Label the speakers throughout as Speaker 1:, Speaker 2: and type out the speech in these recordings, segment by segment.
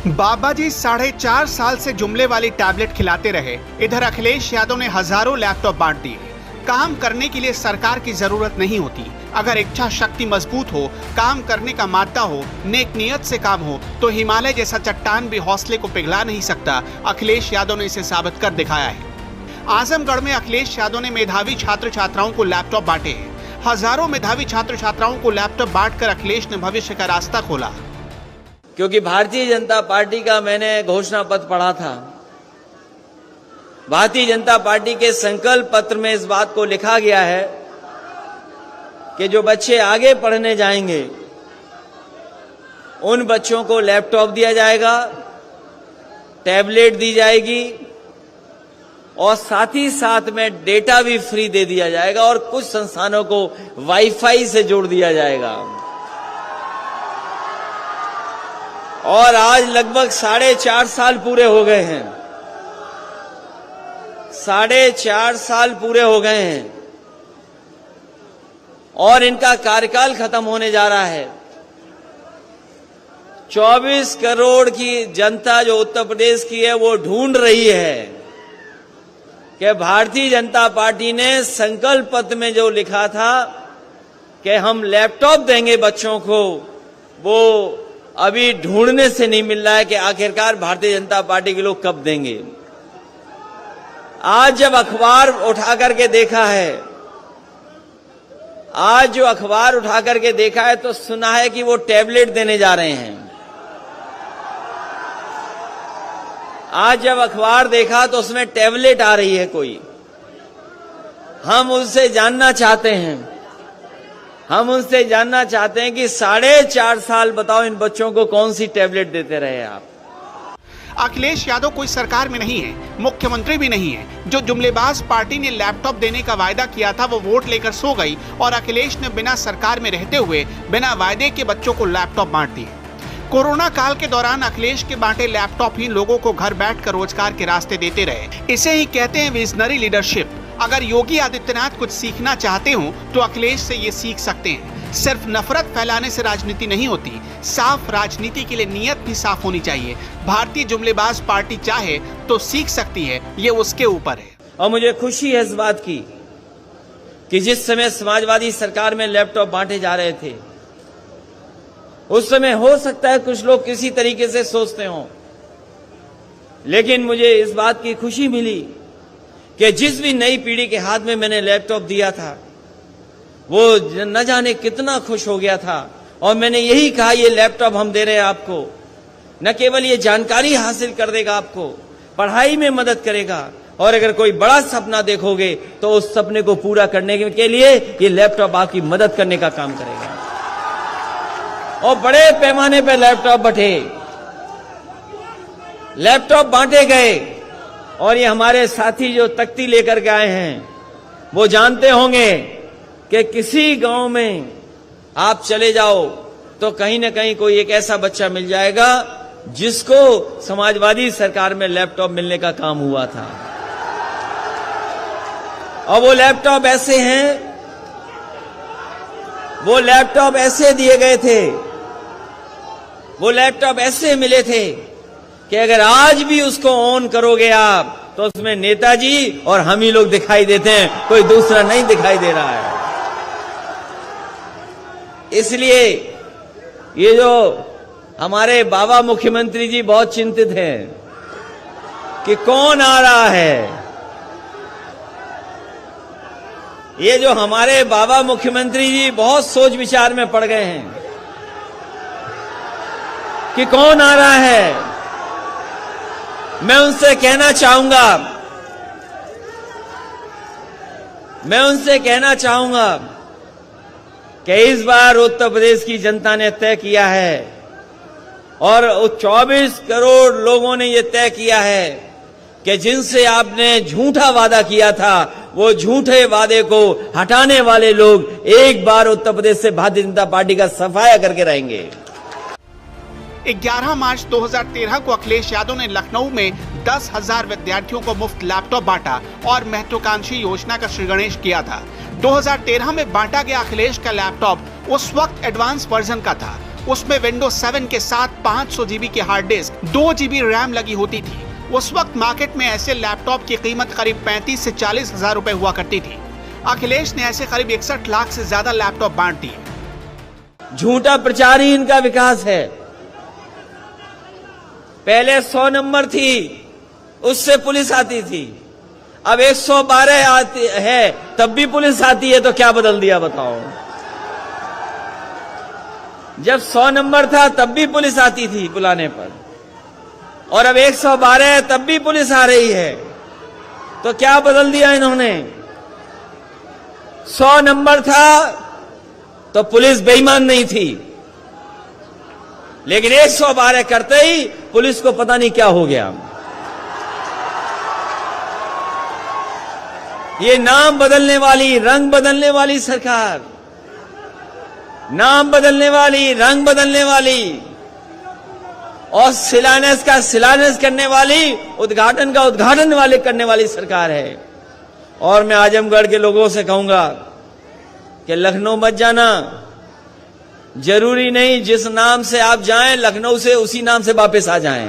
Speaker 1: बाबा जी 4.5 साल से जुमले वाली टैबलेट खिलाते रहे। इधर अखिलेश यादव ने हजारों लैपटॉप बांट दिए। काम करने के लिए सरकार की जरूरत नहीं होती। अगर इच्छा शक्ति मजबूत हो, काम करने का मादा हो, नेक नियत से काम हो, तो हिमालय जैसा चट्टान भी हौसले को पिघला नहीं सकता। अखिलेश यादव ने इसे साबित कर दिखाया है। आजमगढ़ में अखिलेश यादव ने मेधावी छात्र छात्राओं को लैपटॉप बांटे हैं। हजारों मेधावी छात्र छात्राओं को लैपटॉप बांटकर अखिलेश ने भविष्य का रास्ता खोला।
Speaker 2: क्योंकि भारतीय जनता पार्टी का मैंने घोषणा पत्र पढ़ा था। भारतीय जनता पार्टी के संकल्प पत्र में इस बात को लिखा गया है कि जो बच्चे आगे पढ़ने जाएंगे उन बच्चों को लैपटॉप दिया जाएगा, टैबलेट दी जाएगी और साथ ही साथ में डेटा भी फ्री दे दिया जाएगा और कुछ संस्थानों को वाईफाई से जोड़ दिया जाएगा। और आज लगभग 4.5 साल पूरे हो गए हैं। 4.5 साल पूरे हो गए हैं और इनका कार्यकाल खत्म होने जा रहा है। 24 करोड़ की जनता जो उत्तर प्रदेश की है वो ढूंढ रही है कि भारतीय जनता पार्टी ने संकल्प पत्र में जो लिखा था कि हम लैपटॉप देंगे बच्चों को, वो अभी ढूंढने से नहीं मिल रहा है कि आखिरकार भारतीय जनता पार्टी के लोग कब देंगे। आज जब अखबार उठा करके देखा है, आज जो अखबार उठा करके देखा है तो सुना है कि वो टैबलेट देने जा रहे हैं। आज जब अखबार देखा तो उसमें टैबलेट आ रही है कोई। हम उनसे जानना चाहते हैं कि 4.5 साल बताओ इन बच्चों को कौन सी टैबलेट देते रहे आप।
Speaker 1: अखिलेश यादव कोई सरकार में नहीं है, मुख्यमंत्री भी नहीं है। जो जुमलेबाज पार्टी ने लैपटॉप देने का वायदा किया था वो वोट लेकर सो गई और अखिलेश ने बिना सरकार में रहते हुए बिना वायदे के बच्चों को लैपटॉप बांट दिए। कोरोना काल के दौरान अखिलेश के बांटे लैपटॉप ही लोगों को घर बैठकर रोजगार के रास्ते देते रहे। इसे ही कहते हैं विजनरी लीडरशिप। अगर योगी आदित्यनाथ कुछ सीखना चाहते हो तो अखिलेश से ये सीख सकते हैं। सिर्फ नफरत फैलाने से राजनीति नहीं होती, साफ राजनीति के लिए नियत भी साफ होनी चाहिए। भारतीय जुमलेबाज पार्टी चाहे तो सीख सकती है, ये उसके ऊपर है।
Speaker 2: और मुझे खुशी है इस बात की कि जिस समय समाजवादी सरकार में लैपटॉप बांटे जा रहे थे उस समय हो सकता है कुछ लोग किसी तरीके से सोचते हों, लेकिन मुझे इस बात की खुशी मिली कि जिस भी नई पीढ़ी के हाथ में मैंने लैपटॉप दिया था वो न जाने कितना खुश हो गया था। और मैंने यही कहा ये लैपटॉप हम दे रहे हैं आपको, न केवल ये जानकारी हासिल कर देगा, आपको पढ़ाई में मदद करेगा और अगर कोई बड़ा सपना देखोगे तो उस सपने को पूरा करने के लिए ये लैपटॉप आपकी मदद करने का काम करेगा। और बड़े पैमाने पर लैपटॉप बांटे गए और ये हमारे साथी जो तख्ती लेकर के आए हैं वो जानते होंगे कि किसी गांव में आप चले जाओ तो कहीं ना कहीं कोई एक ऐसा बच्चा मिल जाएगा जिसको समाजवादी सरकार में लैपटॉप मिलने का काम हुआ था। और वो लैपटॉप ऐसे हैं, वो लैपटॉप ऐसे दिए गए थे, वो लैपटॉप ऐसे मिले थे कि अगर आज भी उसको ऑन करोगे आप तो उसमें नेताजी और हम ही लोग दिखाई देते हैं, कोई दूसरा नहीं दिखाई दे रहा है। इसलिए ये जो हमारे बाबा मुख्यमंत्री जी बहुत चिंतित हैं कि कौन आ रहा है। ये जो हमारे बाबा मुख्यमंत्री जी बहुत सोच विचार में पड़ गए हैं कि कौन आ रहा है। मैं उनसे कहना चाहूंगा कि इस बार उत्तर प्रदेश की जनता ने तय किया है और 24 करोड़ लोगों ने यह तय किया है कि जिनसे आपने झूठा वादा किया था वो झूठे वादे को हटाने वाले लोग एक बार उत्तर प्रदेश से भारतीय जनता पार्टी का सफाया करके रहेंगे।
Speaker 1: 11 मार्च 2013 को अखिलेश यादव ने लखनऊ में 10,000 विद्यार्थियों को मुफ्त लैपटॉप बांटा और महत्वाकांक्षी योजना का श्रीगणेश किया था। 2013 में बांटा गया अखिलेश का लैपटॉप उस वक्त एडवांस वर्जन का था उसमें विंडोज 7 के साथ 500 GB की हार्ड डिस्क, 2 GB रैम लगी होती थी। उस वक्त मार्केट में ऐसे लैपटॉप की कीमत करीब 35 से 40 हजार रुपए हुआ करती थी। अखिलेश ने ऐसे करीब 61 लाख से ज्यादा लैपटॉप बांट दिए।
Speaker 2: झूठा प्रचार ही इनका विकास है। पहले 100 नंबर थी, उससे पुलिस आती थी। अब 112 आती है, तब भी पुलिस आती है, तो क्या बदल दिया बताओ। जब 100 नंबर था तब भी पुलिस आती थी बुलाने पर, और अब 112 है तब भी पुलिस आ रही है, तो क्या बदल दिया इन्होंने। 100 नंबर था तो पुलिस बेईमान नहीं थी, लेकिन 112 करते ही पुलिस को पता नहीं क्या हो गया। ये नाम बदलने वाली, रंग बदलने वाली सरकार, नाम बदलने वाली, रंग बदलने वाली, और शिलान्यास का शिलान्यास करने वाली, उद्घाटन का उद्घाटन वाले करने वाली सरकार है। और मैं आजमगढ़ के लोगों से कहूंगा कि लखनऊ मत जाना। जरूरी नहीं जिस नाम से आप जाएं, लखनऊ से उसी नाम से वापस आ जाएं।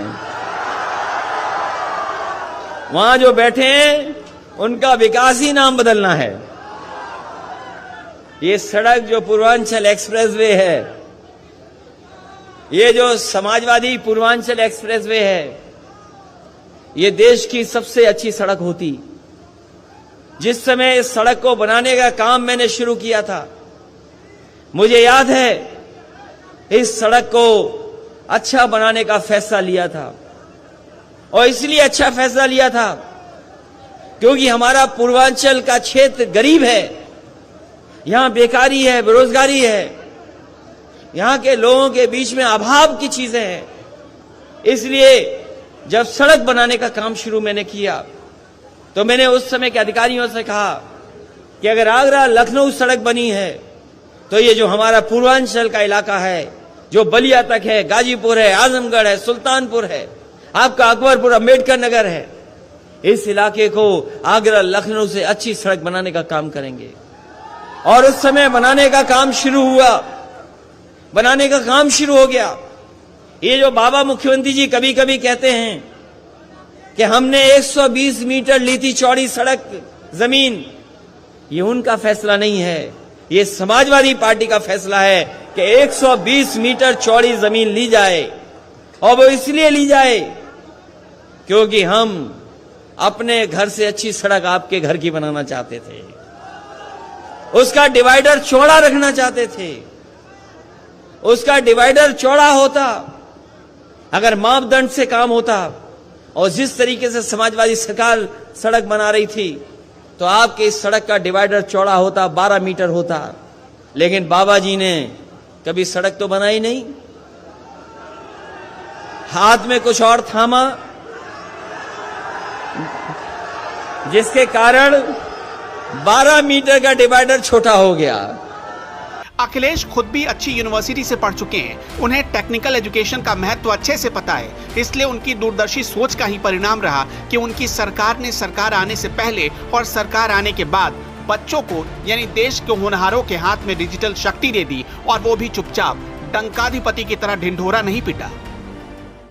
Speaker 2: वहां जो बैठे हैं उनका विकास ही नाम बदलना है। ये सड़क जो पूर्वांचल एक्सप्रेसवे है, ये जो समाजवादी पूर्वांचल एक्सप्रेसवे है, ये देश की सबसे अच्छी सड़क होती। जिस समय इस सड़क को बनाने का काम मैंने शुरू किया था, मुझे याद है इस सड़क को अच्छा बनाने का फैसला लिया था। और इसलिए अच्छा फैसला लिया था क्योंकि हमारा पूर्वांचल का क्षेत्र गरीब है, यहां बेकारी है, बेरोजगारी है, यहां के लोगों के बीच में अभाव की चीजें हैं। इसलिए जब सड़क बनाने का काम शुरू मैंने किया, तो मैंने उस समय के अधिकारियों से कहा कि अगर आगरा लखनऊ सड़क बनी है, तो ये जो हमारा पूर्वांचल का इलाका है, जो बलिया तक है, गाजीपुर है, आजमगढ़ है, सुल्तानपुर है, आपका अकबरपुर, अम्बेडकर नगर है, इस इलाके को आगरा लखनऊ से अच्छी सड़क बनाने का काम करेंगे। और उस समय बनाने का काम शुरू हुआ, बनाने का काम शुरू हो गया। ये जो बाबा मुख्यमंत्री जी कभी कभी कहते हैं कि हमने 120 मीटर ली थी चौड़ी सड़क जमीन, ये उनका फैसला नहीं है, ये समाजवादी पार्टी का फैसला है कि 120 मीटर चौड़ी जमीन ली जाए। और वो इसलिए ली जाए क्योंकि हम अपने घर से अच्छी सड़क आपके घर की बनाना चाहते थे, उसका डिवाइडर चौड़ा रखना चाहते थे। उसका डिवाइडर चौड़ा होता, अगर मापदंड से काम होता, और जिस तरीके से समाजवादी सरकार सड़क बना रही थी, तो आपके इस सड़क का डिवाइडर चौड़ा होता, 12 मीटर होता। लेकिन बाबा जी ने कभी सड़क तो बनाई नहीं, हाथ में कुछ और थामा, जिसके कारण 12 मीटर का डिवाइडर छोटा हो गया।
Speaker 1: अखिलेश खुद भी अच्छी यूनिवर्सिटी से पढ़ चुके हैं, उन्हें टेक्निकल एजुकेशन का महत्व अच्छे से पता है। इसलिए उनकी दूरदर्शी सोच का ही परिणाम रहा कि उनकी सरकार ने सरकार आने से पहले और सरकार आने के बाद बच्चों को यानी देश के होनहारों के हाथ में डिजिटल शक्ति दे दी, और वो भी चुपचाप, डंकाधिपति की तरह ढिंढोरा नहीं पिटा।